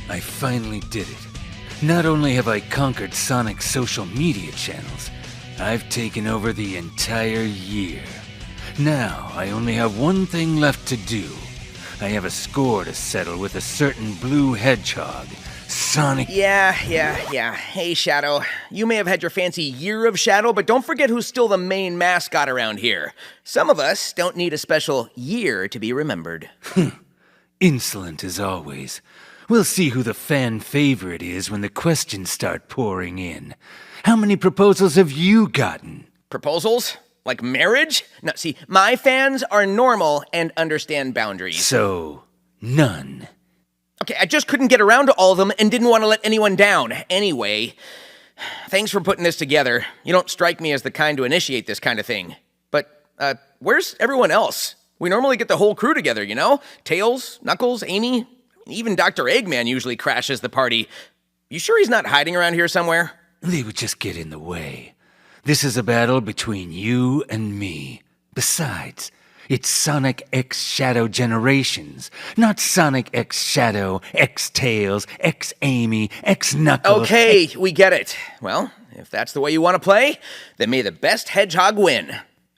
I finally did it. Not only have I conquered Sonic's social media channels, I've taken over the entire year. Now, I only have one thing left to do. I have a score to settle with a certain blue hedgehog, Sonic. Yeah. Hey, Shadow. You may have had your fancy year of Shadow, but don't forget who's still the main mascot around here. Some of us don't need a special year to be remembered. Insolent as always. We'll see who the fan favorite is when the questions start pouring in. How many proposals have you gotten? Proposals? Like marriage? No, see, my fans are normal and understand boundaries. So, none. Okay, I just couldn't get around to all of them and didn't want to let anyone down. Anyway, thanks for putting this together. You don't strike me as the kind to initiate this kind of thing. But, where's everyone else? We normally get the whole crew together, you know? Tails, Knuckles, Amy, even Dr. Eggman usually crashes the party. You sure he's not hiding around here somewhere? They would just get in the way. This is a battle between you and me. Besides, it's Sonic X Shadow Generations, not Sonic X Shadow, X Tails, X Amy, X Knuckles. Okay, we get it. Well, if that's the way you want to play, then may the best hedgehog win.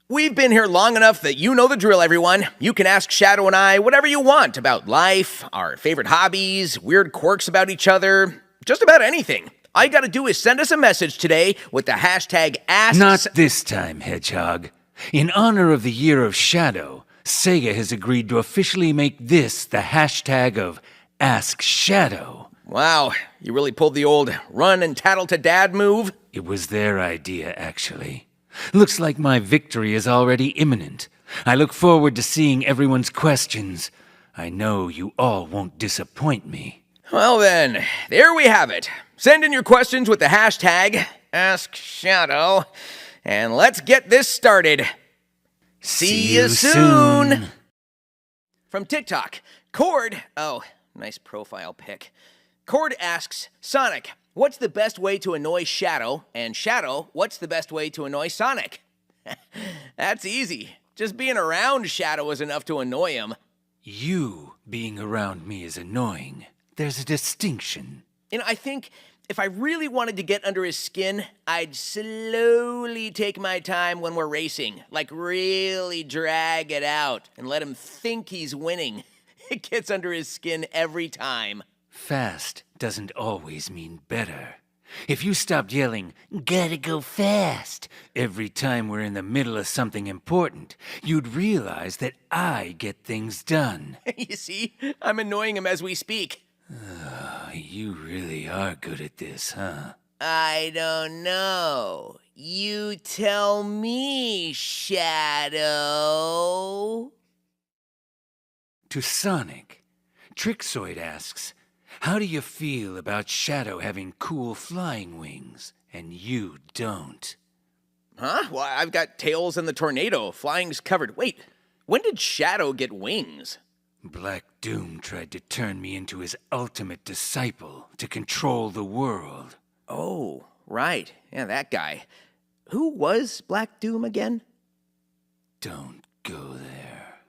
We've been here long enough that you know the drill, everyone. You can ask Shadow and I whatever you want about life, our favorite hobbies, weird quirks about each other, just about anything. All you gotta do is send us a message today with the hashtag Ask... Not this time, Hedgehog. In honor of the Year of Shadow, Sega has agreed to officially make this the hashtag of Ask Shadow. Wow, you really pulled the old run and tattle to dad move? It was their idea, actually. Looks like my victory is already imminent. I look forward to seeing everyone's questions. I know you all won't disappoint me. Well then, there we have it. Send in your questions with the hashtag AskShadow, and let's get this started. See you soon! From TikTok, Cord... Oh, nice profile pic. Cord asks, Sonic, what's the best way to annoy Shadow? And Shadow, what's the best way to annoy Sonic? That's easy. Just being around Shadow is enough to annoy him. You being around me is annoying. There's a distinction. You know, I think if I really wanted to get under his skin, I'd slowly take my time when we're racing. Like, really drag it out and let him think he's winning. It gets under his skin every time. Fast doesn't always mean better. If you stopped yelling, "Gotta go fast," every time we're in the middle of something important, you'd realize that I get things done. You see, I'm annoying him as we speak. You really are good at this, huh? I don't know. You tell me, Shadow. To Sonic, Trixoid asks, how do you feel about Shadow having cool flying wings, and you don't? Huh? Well, I've got Tails and the Tornado. Flying's covered. Wait, when did Shadow get wings? Black Doom tried to turn me into his ultimate disciple to control the world. Oh, right. Yeah, that guy. Who was Black Doom again? Don't go there.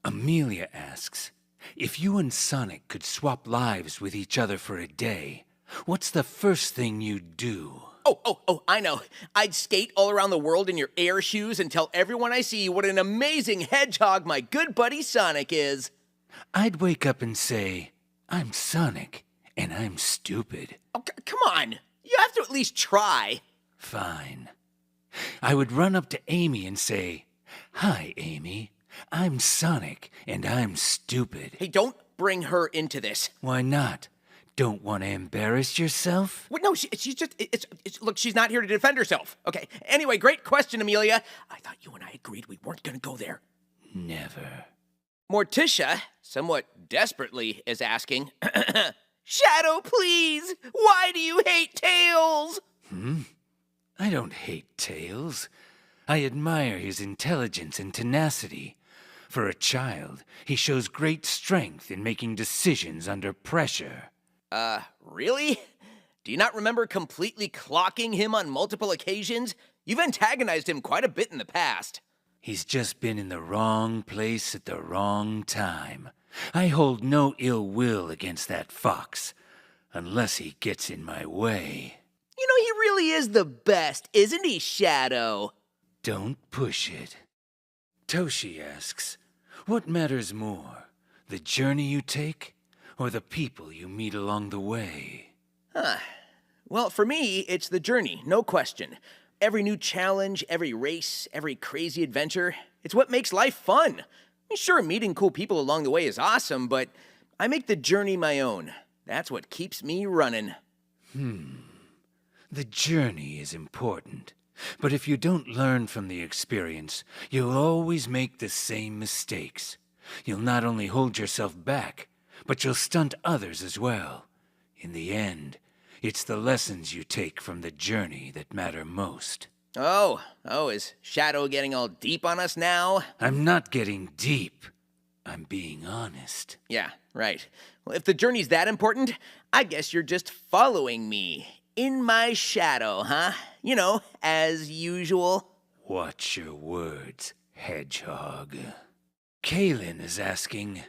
Amelia asks, if you and Sonic could swap lives with each other for a day, what's the first thing you'd do? Oh, I know. I'd skate all around the world in your air shoes and tell everyone I see what an amazing hedgehog my good buddy Sonic is. I'd wake up and say, I'm Sonic, and I'm stupid. Oh, come on. You have to at least try. Fine. I would run up to Amy and say, hi, Amy. I'm Sonic, and I'm stupid. Hey, don't bring her into this. Why not? Don't want to embarrass yourself? What? No, she's just... Look, she's not here to defend herself. Okay, anyway, great question, Amelia. I thought you and I agreed we weren't going to go there. Never. Morticia, somewhat desperately, is asking, Shadow, please! Why do you hate Tails? I don't hate Tails. I admire his intelligence and tenacity. For a child, he shows great strength in making decisions under pressure. Really? Do you not remember completely clocking him on multiple occasions? You've antagonized him quite a bit in the past. He's just been in the wrong place at the wrong time. I hold no ill will against that fox, unless he gets in my way. You know, he really is the best, isn't he, Shadow? Don't push it. Toshi asks, what matters more, the journey you take or the people you meet along the way? Well, for me, it's the journey, no question. Every new challenge, every race, every crazy adventure, it's what makes life fun. I mean, sure, meeting cool people along the way is awesome, but I make the journey my own. That's what keeps me running. The journey is important, but if you don't learn from the experience, you'll always make the same mistakes. You'll not only hold yourself back, but you'll stunt others as well. In the end, it's the lessons you take from the journey that matter most. Oh, is Shadow getting all deep on us now? I'm not getting deep. I'm being honest. Yeah, right. Well, if the journey's that important, I guess you're just following me. In my shadow, huh? You know, as usual. Watch your words, hedgehog. Kaylin is asking,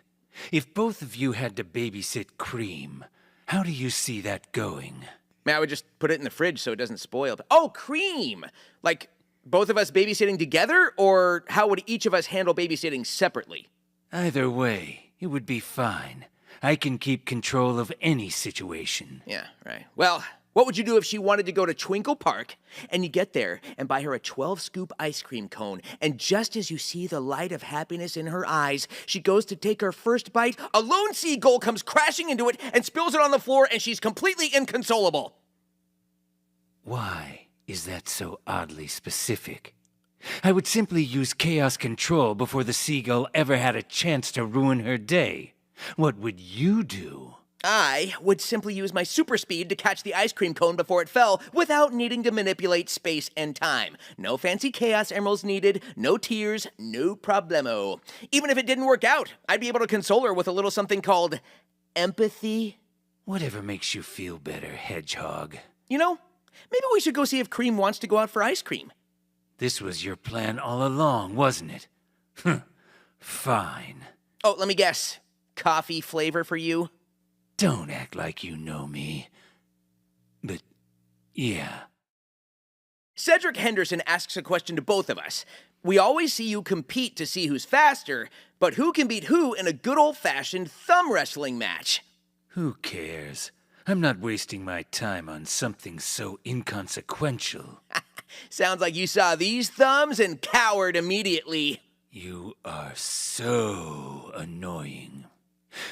if both of you had to babysit Cream, how do you see that going? I would just put it in the fridge so it doesn't spoil. Oh, Cream! Like, both of us babysitting together, or how would each of us handle babysitting separately? Either way, it would be fine. I can keep control of any situation. Yeah, right. Well, what would you do if she wanted to go to Twinkle Park, and you get there and buy her a 12-scoop ice cream cone, and just as you see the light of happiness in her eyes, she goes to take her first bite, a lone seagull comes crashing into it and spills it on the floor, and she's completely inconsolable? Why is that so oddly specific? I would simply use chaos control before the seagull ever had a chance to ruin her day. What would you do? I would simply use my super speed to catch the ice cream cone before it fell without needing to manipulate space and time. No fancy chaos emeralds needed, no tears, no problemo. Even if it didn't work out, I'd be able to console her with a little something called empathy. Whatever makes you feel better, hedgehog. You know, maybe we should go see if Cream wants to go out for ice cream. This was your plan all along, wasn't it? Fine. Oh, let me guess. Coffee flavor for you? Don't act like you know me. But, yeah. Cedric Henderson asks a question to both of us. We always see you compete to see who's faster, but who can beat who in a good old-fashioned thumb wrestling match? Who cares? I'm not wasting my time on something so inconsequential. Sounds like you saw these thumbs and cowered immediately. You are so annoying.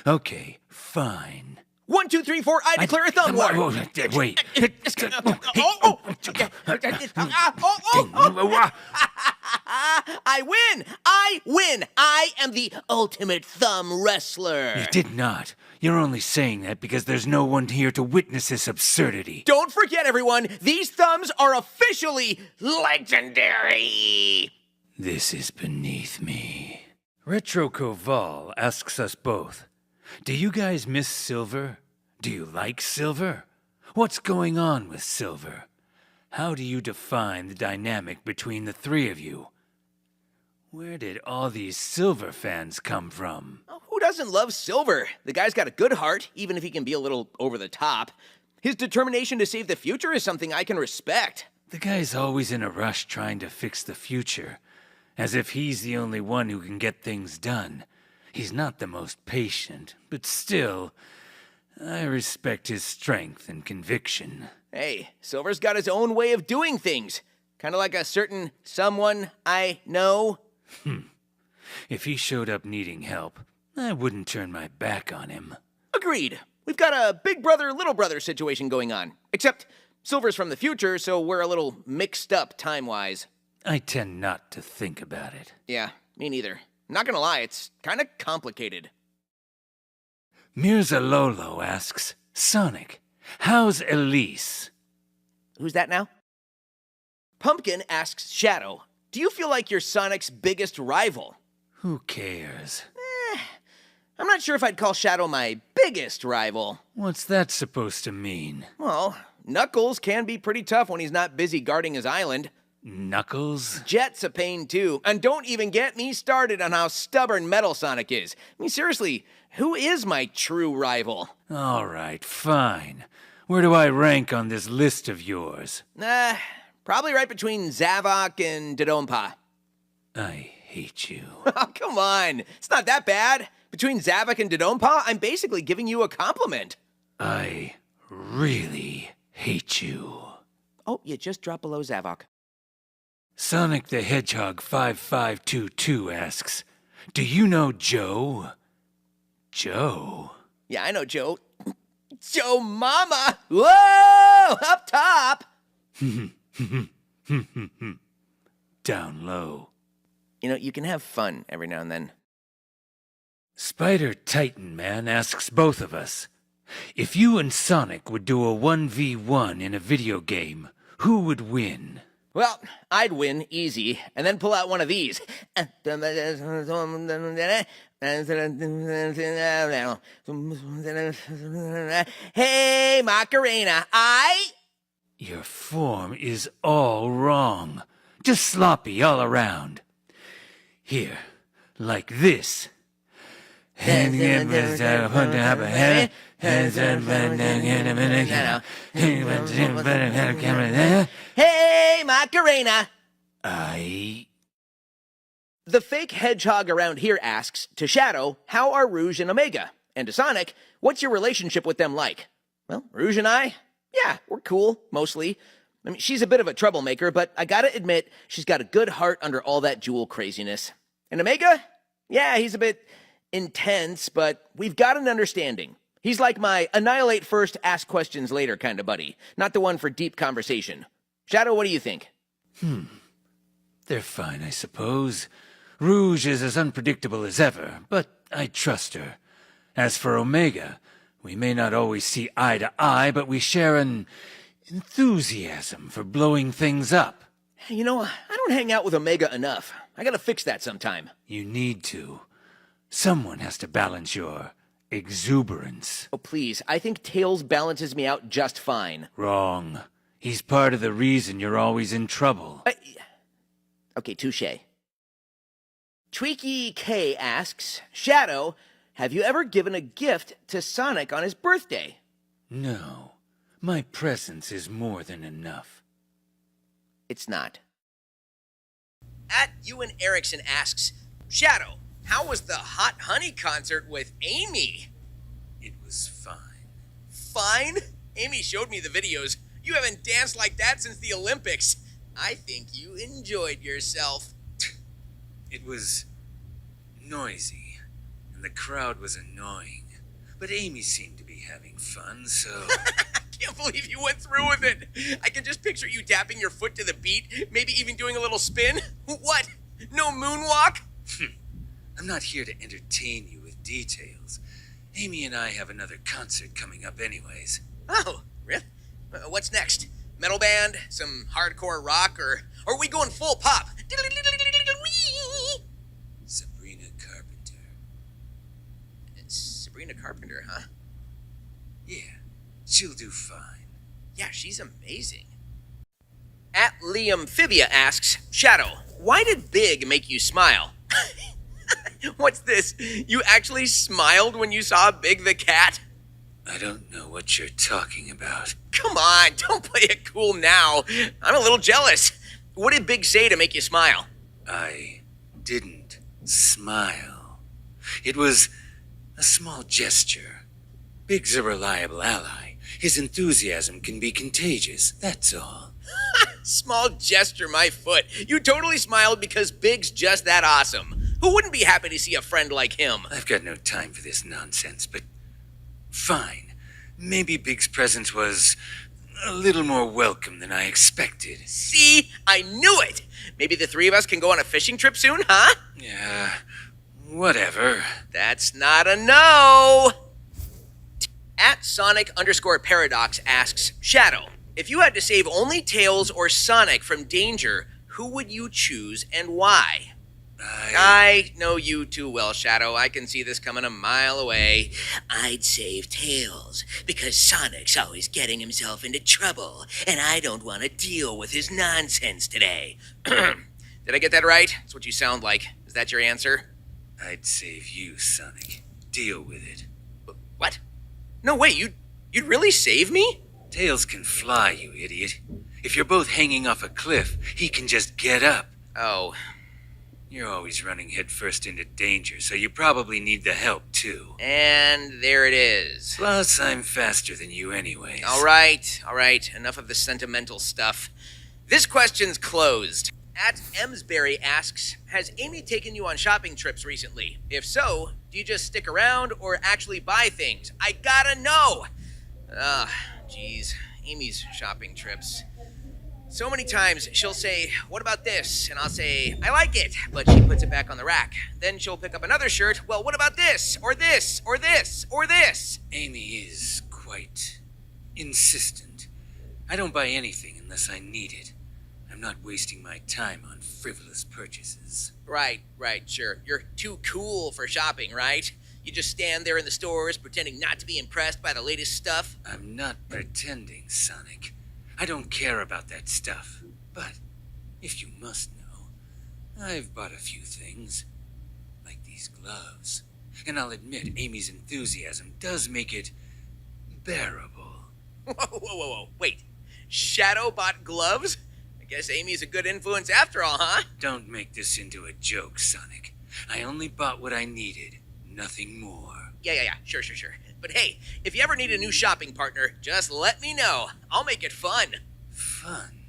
Okay, fine. 1, 2, 3, 4, I declare a thumb war. Wait. I win! I win! I am the ultimate thumb wrestler. You did not. You're only saying that because there's no one here to witness this absurdity. Don't forget, everyone, these thumbs are officially legendary. This is beneath me. Retro Koval asks us both, do you guys miss Silver? Do you like Silver? What's going on with Silver? How do you define the dynamic between the three of you? Where did all these Silver fans come from? Oh, who doesn't love Silver? The guy's got a good heart, even if he can be a little over the top. His determination to save the future is something I can respect. The guy's always in a rush trying to fix the future, as if he's the only one who can get things done. He's not the most patient, but still, I respect his strength and conviction. Hey, Silver's got his own way of doing things. Kind of like a certain someone I know. If he showed up needing help, I wouldn't turn my back on him. Agreed. We've got a big brother, little brother situation going on. Except Silver's from the future, so we're a little mixed up time-wise. I tend not to think about it. Yeah, me neither. Not gonna lie, it's kind of complicated. Mirza Lolo asks, Sonic, how's Elise? Who's that now? Pumpkin asks Shadow, do you feel like you're Sonic's biggest rival? Who cares? I'm not sure if I'd call Shadow my biggest rival. What's that supposed to mean? Well, Knuckles can be pretty tough when he's not busy guarding his island. Knuckles? Jet's a pain too. And don't even get me started on how stubborn Metal Sonic is. I mean, seriously, who is my true rival? All right, fine. Where do I rank on this list of yours? Probably right between Zavok and Dodonpa. I hate you. Oh, come on. It's not that bad. Between Zavok and Dodonpa, I'm basically giving you a compliment. I really hate you. Oh, you just dropped below Zavok. Sonic the Hedgehog 5522 asks, do you know Joe? Joe? Yeah, I know Joe. Joe Mama! Whoa! Up top! Down low. You know, you can have fun every now and then. Spider Titan Man asks both of us, if you and Sonic would do a 1v1 in a video game, who would win? Well, I'd win easy, and then pull out one of these. Hey, Macarena, Your form is all wrong. Just sloppy all around. Here, like this. Hey, Macarena! The fake hedgehog around here asks, to Shadow, how are Rouge and Omega? And to Sonic, what's your relationship with them like? Well, Rouge and I? Yeah, we're cool, mostly. I mean, she's a bit of a troublemaker, but I gotta admit, she's got a good heart under all that jewel craziness. And Omega? Yeah, he's a bit intense, but we've got an understanding. He's like my annihilate first, ask questions later kind of buddy, not the one for deep conversation. Shadow, what do you think? They're fine, I suppose. Rouge is as unpredictable as ever, but I trust her. As for Omega, we may not always see eye to eye, but we share an enthusiasm for blowing things up. You know, I don't hang out with Omega enough. I gotta fix that sometime. You need to. Someone has to balance your exuberance. Oh, please, I think Tails balances me out just fine. Wrong. He's part of the reason you're always in trouble. Okay, touche. Tweaky K asks, Shadow, have you ever given a gift to Sonic on his birthday? No. My presence is more than enough. It's not. At Ewan Erickson asks, Shadow, how was the Hot Honey concert with Amy? It was fine. Fine? Amy showed me the videos. You haven't danced like that since the Olympics. I think you enjoyed yourself. It was noisy, and the crowd was annoying. But Amy seemed to be having fun, so... I can't believe you went through with it. I can just picture you tapping your foot to the beat, maybe even doing a little spin. What? No moonwalk? I'm not here to entertain you with details. Amy and I have another concert coming up anyways. Oh, really? What's next? Metal band? Some hardcore rock? Or are we going full pop? Sabrina Carpenter. Sabrina Carpenter, huh? Yeah, she'll do fine. Yeah, she's amazing. At Liamphibia asks, Shadow, why did Big make you smile? What's this? You actually smiled when you saw Big the cat? I don't know what you're talking about. Come on, don't play it cool now. I'm a little jealous. What did Big say to make you smile? I didn't smile. It was a small gesture. Big's a reliable ally. His enthusiasm can be contagious, that's all. Small gesture, my foot. You totally smiled because Big's just that awesome. Who wouldn't be happy to see a friend like him? I've got no time for this nonsense, but fine. Maybe Big's presence was a little more welcome than I expected. See? I knew it! Maybe the three of us can go on a fishing trip soon, huh? Yeah, whatever. That's not a no! At Sonic_Paradox asks, Shadow, if you had to save only Tails or Sonic from danger, who would you choose and why? I know you too well, Shadow. I can see this coming a mile away. I'd save Tails, because Sonic's always getting himself into trouble, and I don't want to deal with his nonsense today. Did I get that right? That's what you sound like. Is that your answer? I'd save you, Sonic. Deal with it. What? No way, you'd really save me? Tails can fly, you idiot. If you're both hanging off a cliff, he can just get up. Oh. You're always running headfirst into danger, so you probably need the help, too. And there it is. Plus, I'm faster than you anyways. All right. Enough of the sentimental stuff. This question's closed. At Emsbury asks, has Amy taken you on shopping trips recently? If so, do you just stick around or actually buy things? I gotta know! Geez. Amy's shopping trips. So many times she'll say, what about this? And I'll say, I like it, but she puts it back on the rack. Then she'll pick up another shirt, well, what about this? Or this? Or this? Or this? Amy is quite insistent. I don't buy anything unless I need it. I'm not wasting my time on frivolous purchases. Right, sure. You're too cool for shopping, right? You just stand there in the stores pretending not to be impressed by the latest stuff? I'm not pretending, Sonic. I don't care about that stuff. But, if you must know, I've bought a few things. Like these gloves. And I'll admit Amy's enthusiasm does make it bearable. Whoa. Wait, Shadow bought gloves? I guess Amy's a good influence after all, huh? Don't make this into a joke, Sonic. I only bought what I needed. Nothing more. Yeah, sure. But hey, if you ever need a new shopping partner, just let me know. I'll make it fun. Fun?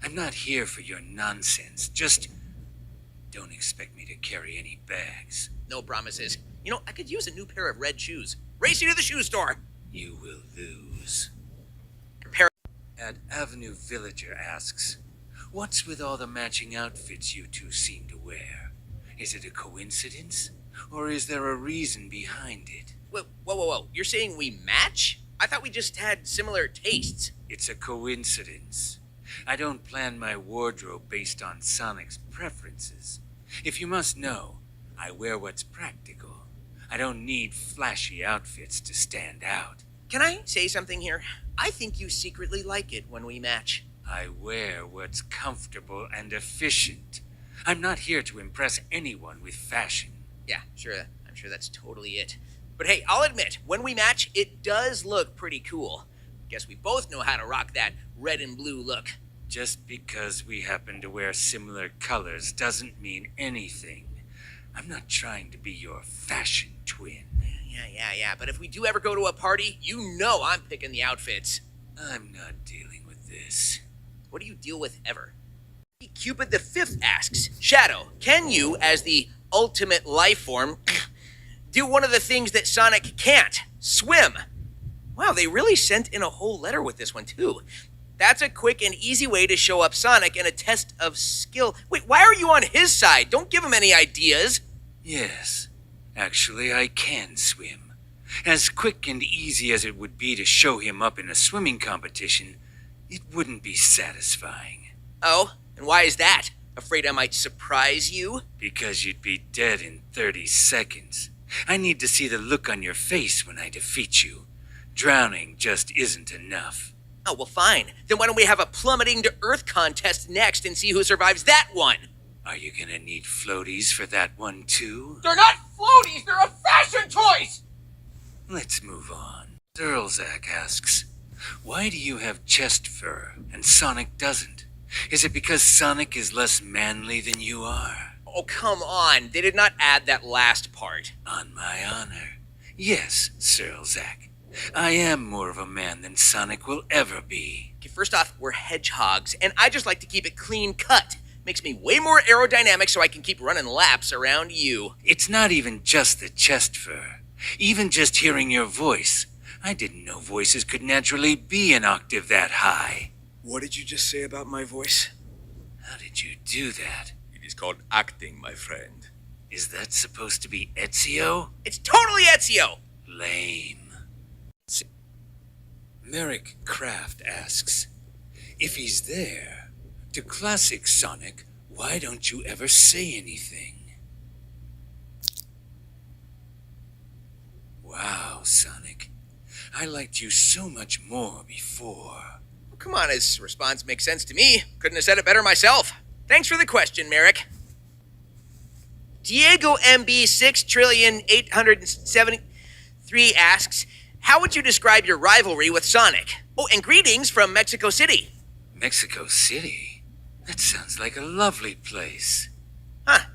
I'm not here for your nonsense. Just don't expect me to carry any bags. No promises. You know, I could use a new pair of red shoes. Race you to the shoe store. You will lose. Compare. At Avenue Villager asks, what's with all the matching outfits you two seem to wear? Is it a coincidence? Or is there a reason behind it? Whoa. You're saying we match? I thought we just had similar tastes. It's a coincidence. I don't plan my wardrobe based on Sonic's preferences. If you must know, I wear what's practical. I don't need flashy outfits to stand out. Can I say something here? I think you secretly like it when we match. I wear what's comfortable and efficient. I'm not here to impress anyone with fashion. Yeah, sure. I'm sure that's totally it. But hey, I'll admit, when we match, it does look pretty cool. Guess we both know how to rock that red and blue look. Just because we happen to wear similar colors doesn't mean anything. I'm not trying to be your fashion twin. Yeah. But if we do ever go to a party, you know I'm picking the outfits. I'm not dealing with this. What do you deal with ever? Cupid the Fifth asks, Shadow, can you, as the ultimate life form, do one of the things that Sonic can't? Swim. Wow, they really sent in a whole letter with this one, too. That's a quick and easy way to show up Sonic in a test of skill. Wait, why are you on his side? Don't give him any ideas. Yes, actually I can swim. As quick and easy as it would be to show him up in a swimming competition, it wouldn't be satisfying. Oh, and why is that? Afraid I might surprise you? Because you'd be dead in 30 seconds. I need to see the look on your face when I defeat you. Drowning just isn't enough. Oh, well, fine. Then why don't we have a plummeting to Earth contest next and see who survives that one? Are you gonna need floaties for that one, too? They're not floaties! They're a fashion choice! Let's move on. Zerlzak asks, why do you have chest fur and Sonic doesn't? Is it because Sonic is less manly than you are? Oh, come on. They did not add that last part. On my honor. Yes, Zerlzak. I am more of a man than Sonic will ever be. Okay, first off, we're hedgehogs, and I just like to keep it clean cut. Makes me way more aerodynamic so I can keep running laps around you. It's not even just the chest fur. Even just hearing your voice. I didn't know voices could naturally be an octave that high. What did you just say about my voice? How did you do that? It is called acting, my friend. Is that supposed to be Ezio? It's totally Ezio! Lame. Merrick Kraft asks, if he's there, to classic Sonic, why don't you ever say anything? Wow, Sonic. I liked you so much more before. Well, come on, his response makes sense to me. Couldn't have said it better myself. Thanks for the question, Merrick. Diego MB 6,873 asks, how would you describe your rivalry with Sonic? Oh, and greetings from Mexico City. Mexico City? That sounds like a lovely place. Huh.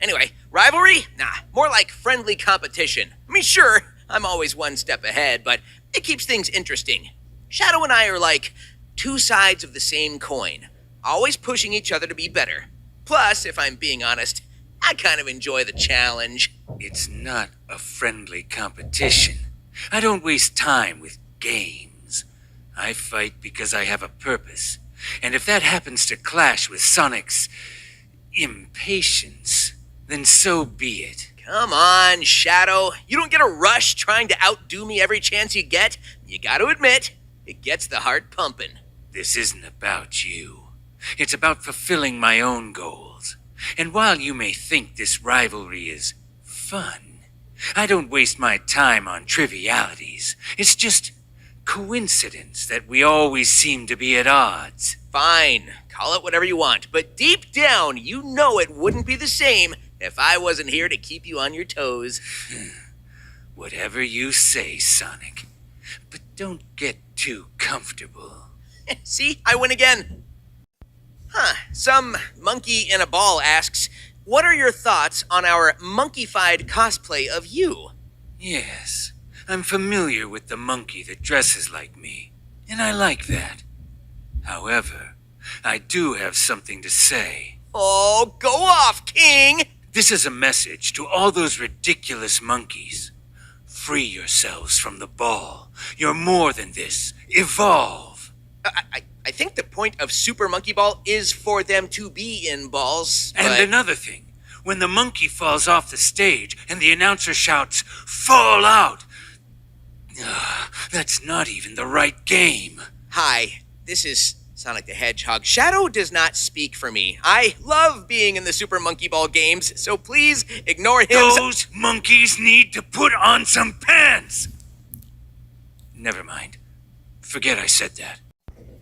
Anyway, rivalry? Nah, more like friendly competition. I mean, sure, I'm always one step ahead, but it keeps things interesting. Shadow and I are like two sides of the same coin, always pushing each other to be better. Plus, if I'm being honest, I kind of enjoy the challenge. It's not a friendly competition. I don't waste time with games. I fight because I have a purpose. And if that happens to clash with Sonic's impatience, then so be it. Come on, Shadow. You don't get a rush trying to outdo me every chance you get. You gotta admit, it gets the heart pumping. This isn't about you. It's about fulfilling my own goals. And while you may think this rivalry is fun, I don't waste my time on trivialities. It's just coincidence that we always seem to be at odds. Fine, call it whatever you want, but deep down, you know it wouldn't be the same if I wasn't here to keep you on your toes. Whatever you say, Sonic. But don't get too comfortable. See, I win again. Some monkey in a ball asks, what are your thoughts on our monkeyfied cosplay of you? Yes, I'm familiar with the monkey that dresses like me, and I like that. However, I do have something to say. Oh, go off, King! This is a message to all those ridiculous monkeys. Free yourselves from the ball. You're more than this. Evolve. I think the point of Super Monkey Ball is for them to be in balls. And another thing, when the monkey falls off the stage and the announcer shouts, "Fall out!" That's not even the right game. Hi, this is Sonic the Hedgehog. Shadow does not speak for me. I love being in the Super Monkey Ball games, so please ignore him. Those monkeys need to put on some pants! Never mind. Forget I said that.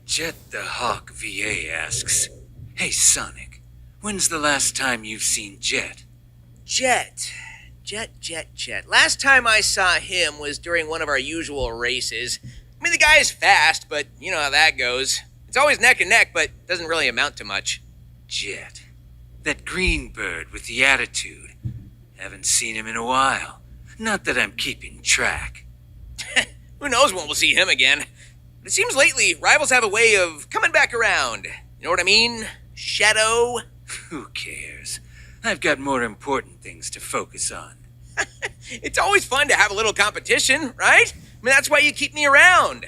Jet the Hawk VA asks, hey Sonic, when's the last time you've seen Jet? Jet. Last time I saw him was during one of our usual races. I mean, the guy is fast, but you know how that goes. It's always neck and neck, but doesn't really amount to much. Jet. That green bird with the attitude. Haven't seen him in a while. Not that I'm keeping track. Who knows when we'll see him again. But it seems lately, rivals have a way of coming back around. You know what I mean? Shadow? Who cares? I've got more important things to focus on. It's always fun to have a little competition, right? I mean, that's why you keep me around.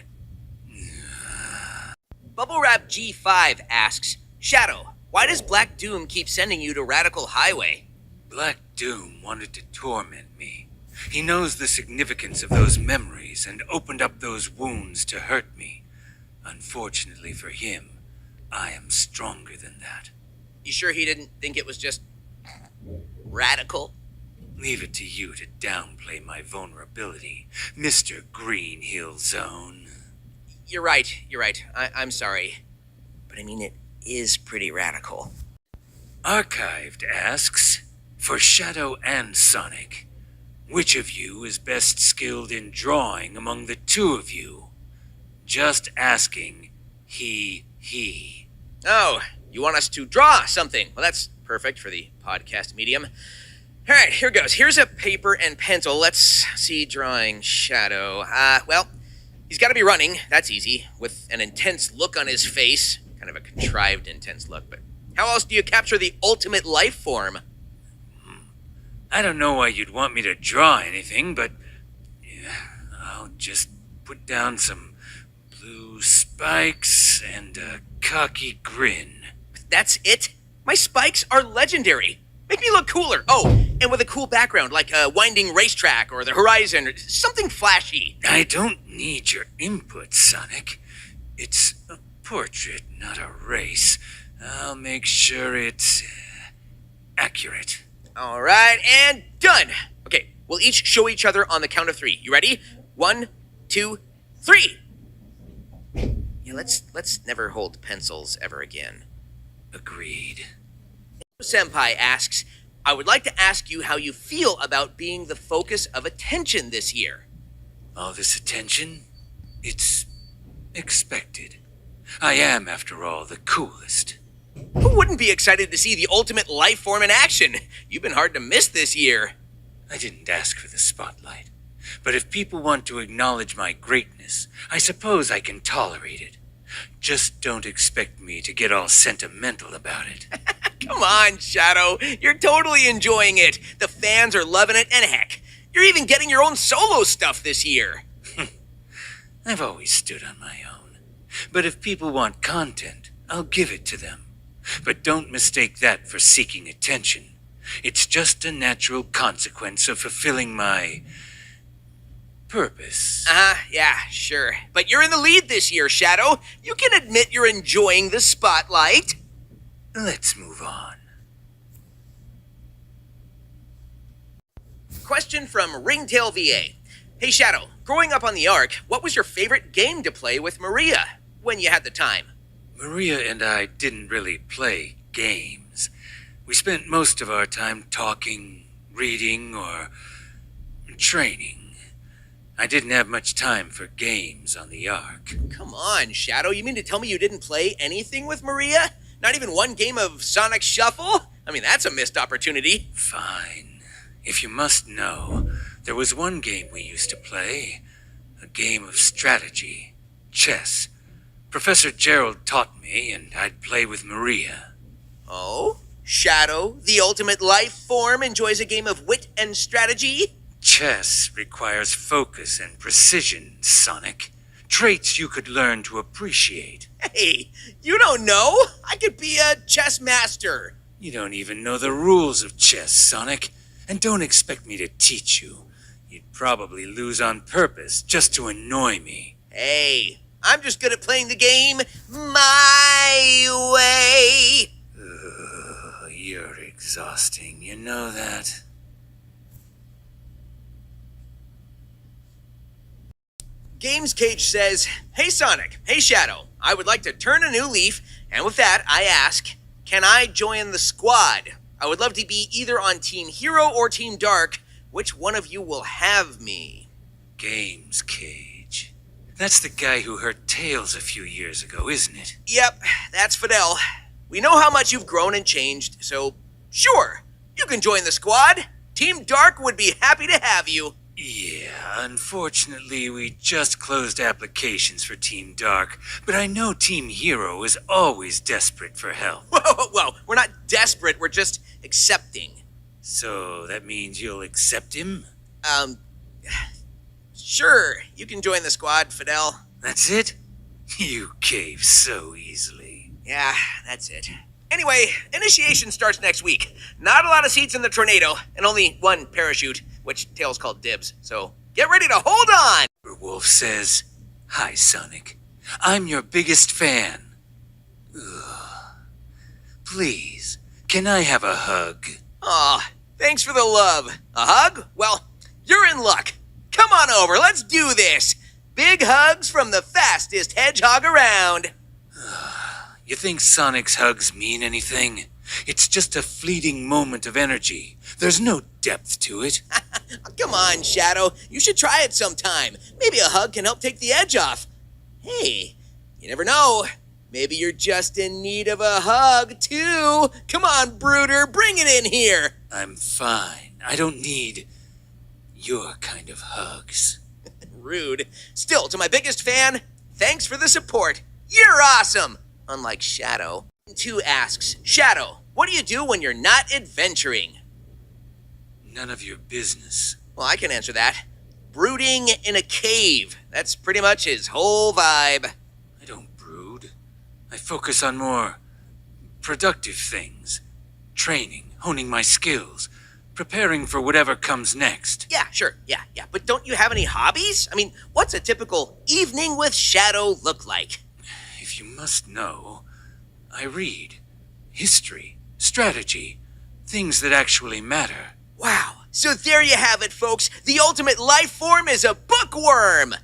Bubble Wrap G5 asks, Shadow, why does Black Doom keep sending you to Radical Highway? Black Doom wanted to torment me. He knows the significance of those memories and opened up those wounds to hurt me. Unfortunately for him, I am stronger than that. You sure he didn't think it was just radical? Leave it to you to downplay my vulnerability, Mr. Green Hill Zone. You're right. I'm sorry. But I mean, it is pretty radical. Archived asks, for Shadow and Sonic, which of you is best skilled in drawing among the two of you? Just asking, he. Oh, you want us to draw something? Well, that's perfect for the podcast medium. All right, here goes. Here's a paper and pencil. Let's see, drawing Shadow. Well, he's got to be running. That's easy. With an intense look on his face. Kind of a contrived intense look, but how else do you capture the ultimate life form? I don't know why you'd want me to draw anything, but yeah, I'll just put down some blue spikes and a cocky grin. That's it? My spikes are legendary. Make me look cooler. Oh, and with a cool background, like a winding racetrack or the horizon, or something flashy. I don't need your input, Sonic. It's a portrait, not a race. I'll make sure it's accurate. All right, and done. Okay, We'll each show each other on the count of 3. You ready? 1, 2, 3. Yeah, let's never hold pencils ever again. Agreed. Senpai asks, I would like to ask you how you feel about being the focus of attention this year. All this attention? It's expected. I am, after all, the coolest. Who wouldn't be excited to see the ultimate life form in action? You've been hard to miss this year. I didn't ask for the spotlight. But if people want to acknowledge my greatness, I suppose I can tolerate it. Just don't expect me to get all sentimental about it. Come on, Shadow. You're totally enjoying it. The fans are loving it, and heck, you're even getting your own solo stuff this year. I've always stood on my own. But if people want content, I'll give it to them. But don't mistake that for seeking attention. It's just a natural consequence of fulfilling my purpose. Yeah, sure. But you're in the lead this year, Shadow. You can admit you're enjoying the spotlight. Let's move on. Question from Ringtail VA. Hey, Shadow, growing up on the Ark, what was your favorite game to play with Maria when you had the time? Maria and I didn't really play games. We spent most of our time talking, reading, or training. I didn't have much time for games on the Ark. Come on, Shadow. You mean to tell me you didn't play anything with Maria? Not even one game of Sonic Shuffle? I mean, that's a missed opportunity. Fine. If you must know, there was one game we used to play. A game of strategy. Chess. Professor Gerald taught me, and I'd play with Maria. Oh? Shadow, the ultimate life form, enjoys a game of wit and strategy? Chess requires focus and precision, Sonic. Traits you could learn to appreciate. Hey, you don't know. I could be a chess master. You don't even know the rules of chess, Sonic. And don't expect me to teach you. You'd probably lose on purpose just to annoy me. Hey, I'm just good at playing the game my way. You're exhausting, you know that? Games Cage says, Hey Sonic, hey Shadow, I would like to turn a new leaf, and with that I ask, can I join the squad? I would love to be either on Team Hero or Team Dark. Which one of you will have me? Games Cage. That's the guy who hurt Tails a few years ago, isn't it? Yep, that's Fidel. We know how much you've grown and changed, so sure, you can join the squad. Team Dark would be happy to have you. Yeah, unfortunately, we just closed applications for Team Dark, but I know Team Hero is always desperate for help. Whoa, we're not desperate, we're just accepting. So that means you'll accept him? Sure, you can join the squad, Fidel. That's it? You cave so easily. Yeah, that's it. Anyway, initiation starts next week. Not a lot of seats in the tornado, and only one parachute, which Tails called dibs, so get ready to hold on! Wolf says, Hi, Sonic. I'm your biggest fan. Ugh. Please, can I have a hug? Aw, thanks for the love. A hug? Well, you're in luck. Come on over, let's do this. Big hugs from the fastest hedgehog around. You think Sonic's hugs mean anything? It's just a fleeting moment of energy. There's no depth to it. Come on, Shadow. You should try it sometime. Maybe a hug can help take the edge off. Hey, you never know. Maybe you're just in need of a hug, too. Come on, Brooder, bring it in here. I'm fine. I don't need your kind of hugs. Rude. Still, to my biggest fan, thanks for the support. You're awesome. Unlike Shadow. 2 asks, Shadow, what do you do when you're not adventuring? None of your business. Well, I can answer that. Brooding in a cave. That's pretty much his whole vibe. I don't brood. I focus on more productive things. Training, honing my skills, preparing for whatever comes next. Yeah, sure, yeah. But don't you have any hobbies? I mean, what's a typical evening with Shadow look like? If you must know, I read. History, strategy, things that actually matter. Wow, So there you have it, folks. The ultimate life form is a bookworm.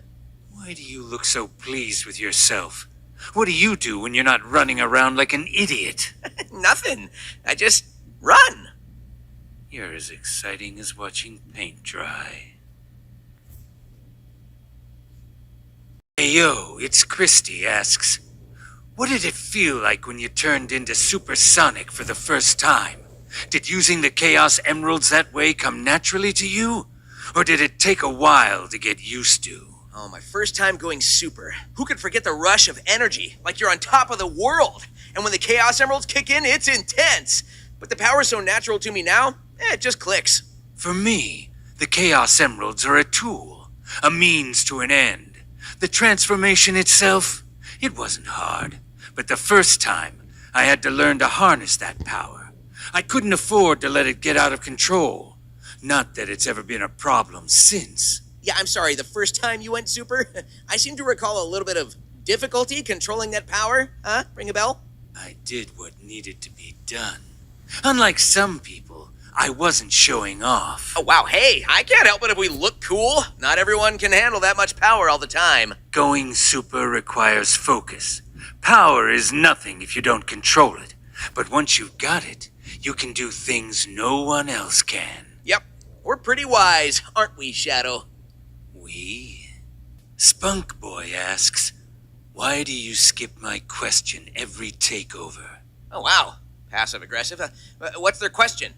Why do you look so pleased with yourself? What do you do when you're not running around like an idiot? Nothing. I just run. You're as exciting as watching paint dry. Hey yo, it's Christy asks, what did it feel like when you turned into supersonic for the first time? Did using the Chaos Emeralds that way come naturally to you? Or did it take a while to get used to? Oh, my first time going super. Who could forget the rush of energy? Like you're on top of the world. And when the Chaos Emeralds kick in, it's intense. But the power's so natural to me now, it just clicks. For me, the Chaos Emeralds are a tool, a means to an end. The transformation itself, it wasn't hard. But the first time, I had to learn to harness that power. I couldn't afford to let it get out of control. Not that it's ever been a problem since. Yeah, I'm sorry, the first time you went super, I seem to recall a little bit of difficulty controlling that power. Huh? Ring a bell? I did what needed to be done. Unlike some people, I wasn't showing off. Oh, wow, hey, I can't help it if we look cool. Not everyone can handle that much power all the time. Going super requires focus. Power is nothing if you don't control it. But once you've got it, you can do things no one else can. Yep, we're pretty wise, aren't we, Shadow? We? Spunk Boy asks, why do you skip my question every takeover? Oh, wow. Passive aggressive. What's their question?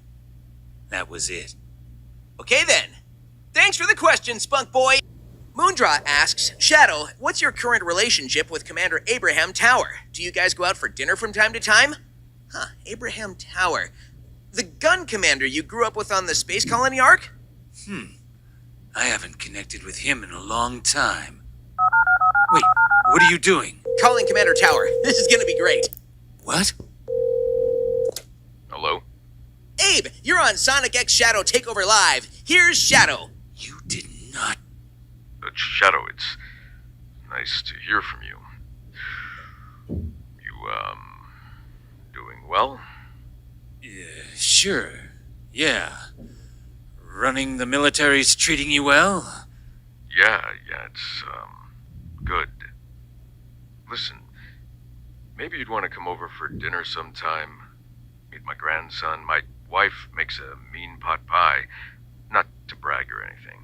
That was it. Okay, then. Thanks for the question, Spunk Boy. Moondraw asks, Shadow, what's your current relationship with Commander Abraham Tower? Do you guys go out for dinner from time to time? Huh, Abraham Tower. The gun commander you grew up with on the space colony arc? I haven't connected with him in a long time. Wait, what are you doing? Calling Commander Tower. This is gonna be great. What? Hello? Abe, you're on Sonic X Shadow Takeover Live. Here's Shadow. You did not... Shadow, it's nice to hear from you. Doing well? Sure. Yeah. Running the military's treating you well? Yeah, it's, good. Listen, maybe you'd want to come over for dinner sometime. Meet my grandson. My wife makes a mean pot pie. Not to brag or anything.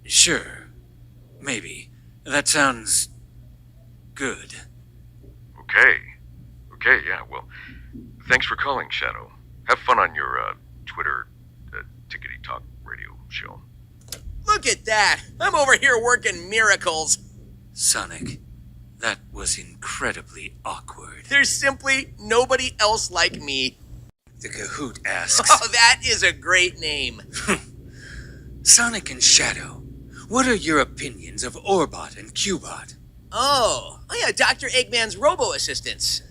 Sure. Maybe. That sounds... good. Okay, yeah, well, thanks for calling, Shadow. Have fun on your, Twitter, Tickety Talk radio show. Look at that. I'm over here working miracles. Sonic, that was incredibly awkward. There's simply nobody else like me. The Kahoot asks... Oh, that is a great name. Sonic and Shadow, what are your opinions of Orbot and Cubot? Oh yeah, Dr. Eggman's robo-assistants.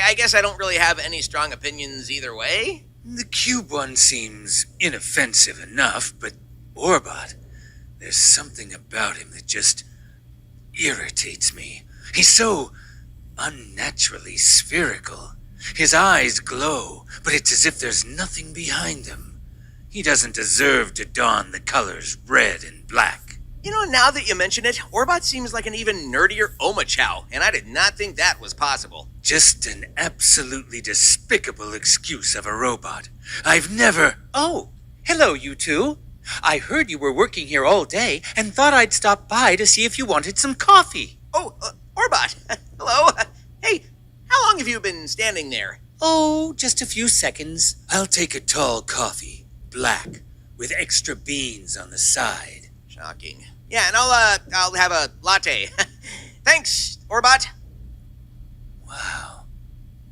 I guess I don't really have any strong opinions either way. The Cube one seems inoffensive enough, but Orbot, there's something about him that just irritates me. He's so unnaturally spherical. His eyes glow, but it's as if there's nothing behind them. He doesn't deserve to don the colors red and black. You know, now that you mention it, Orbot seems like an even nerdier Oma-chow, and I did not think that was possible. Just an absolutely despicable excuse of a robot. I've never... Oh, hello, you two. I heard you were working here all day and thought I'd stop by to see if you wanted some coffee. Oh, Orbot. Hello. Hey, how long have you been standing there? Oh, just a few seconds. I'll take a tall coffee, black, with extra beans on the side. Shocking. Yeah, and I'll have a latte. Thanks, Orbot. Wow,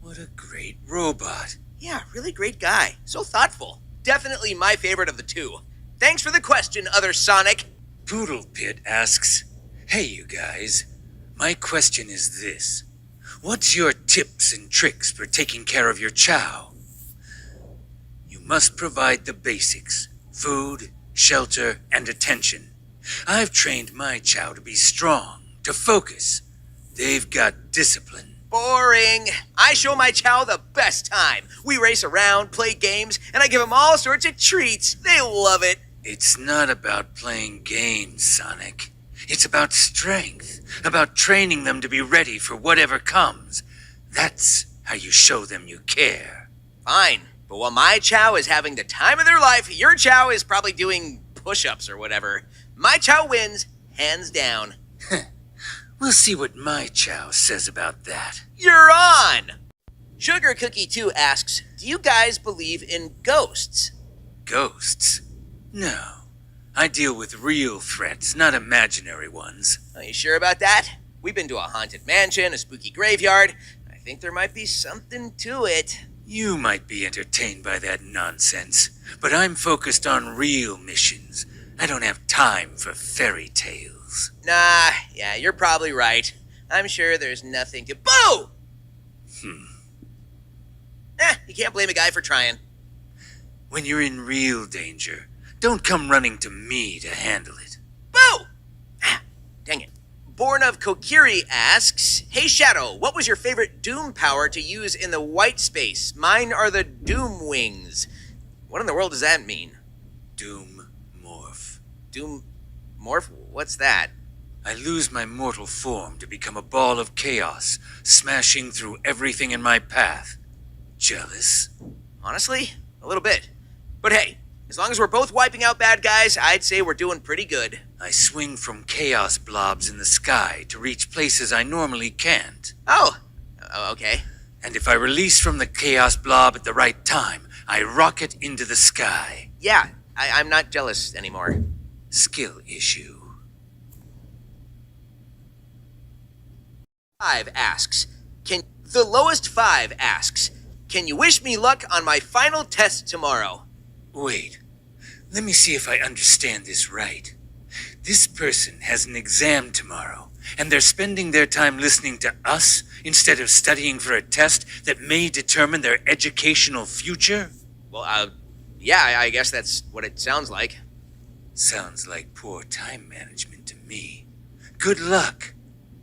what a great robot. Yeah, really great guy. So thoughtful. Definitely my favorite of the two. Thanks for the question, other Sonic. Poodle Pit asks, hey you guys, my question is this. What's your tips and tricks for taking care of your chow? You must provide the basics, food, shelter, and attention. I've trained my chow to be strong, to focus. They've got discipline. Boring. I show my chow the best time. We race around, play games, and I give them all sorts of treats. They love it. It's not about playing games, Sonic. It's about strength, about training them to be ready for whatever comes. That's how you show them you care. Fine. But while my chow is having the time of their life, your chow is probably doing push-ups or whatever. My chow wins, hands down. We'll see what my chow says about that. You're on! Sugar Cookie 2 asks, do you guys believe in ghosts? Ghosts? No. I deal with real threats, not imaginary ones. Are you sure about that? We've been to a haunted mansion, a spooky graveyard. I think there might be something to it. You might be entertained by that nonsense, but I'm focused on real missions. I don't have time for fairy tales. Nah, yeah, you're probably right. I'm sure there's nothing to— Boo! You can't blame a guy for trying. When you're in real danger, don't come running to me to handle it. Boo! Dang it. Born of Kokiri asks, hey Shadow, what was your favorite Doom power to use in the white space? Mine are the Doom Wings. What in the world does that mean? Doom Morph. Doom Morph? What's that? I lose my mortal form to become a ball of chaos, smashing through everything in my path. Jealous? Honestly, a little bit. But hey, as long as we're both wiping out bad guys, I'd say we're doing pretty good. I swing from chaos blobs in the sky to reach places I normally can't. Oh, okay. And if I release from the chaos blob at the right time, I rocket into the sky. Yeah, I'm not jealous anymore. Skill issue. 5 asks, The lowest 5 asks, can you wish me luck on my final test tomorrow? Wait, let me see if I understand this right. This person has an exam tomorrow, and they're spending their time listening to us instead of studying for a test that may determine their educational future? Well, yeah, I guess that's what it sounds like. Sounds like poor time management to me. Good luck.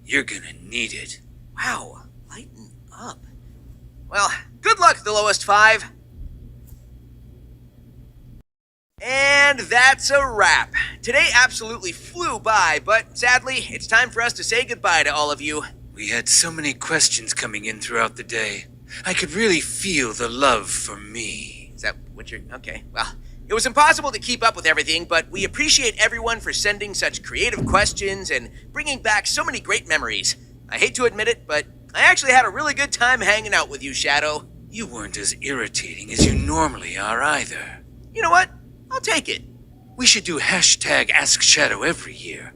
You're gonna need it. Wow, lighten up. Well, good luck, the lowest 5. And that's a wrap. Today absolutely flew by, but sadly, it's time for us to say goodbye to all of you. We had so many questions coming in throughout the day. I could really feel the love for me. Is that what you're— okay, well, it was impossible to keep up with everything, but we appreciate everyone for sending such creative questions and bringing back so many great memories. I hate to admit it, but I actually had a really good time hanging out with you, Shadow. You weren't as irritating as you normally are either. You know what? I'll take it. We should do hashtag Ask Shadow every year.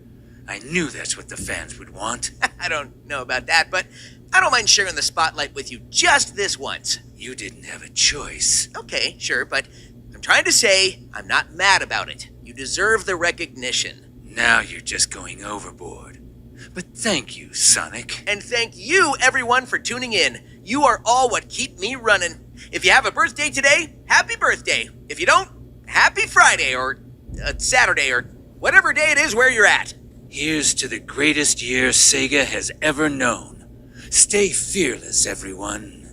I knew that's what the fans would want. I don't know about that, but I don't mind sharing the spotlight with you just this once. You didn't have a choice. Okay, sure, but I'm trying to say I'm not mad about it. You deserve the recognition. Now you're just going overboard. But thank you, Sonic. And thank you, everyone, for tuning in. You are all what keep me running. If you have a birthday today, happy birthday. If you don't, happy Friday or Saturday or whatever day it is where you're at. Here's to the greatest year Sega has ever known. Stay fearless, everyone.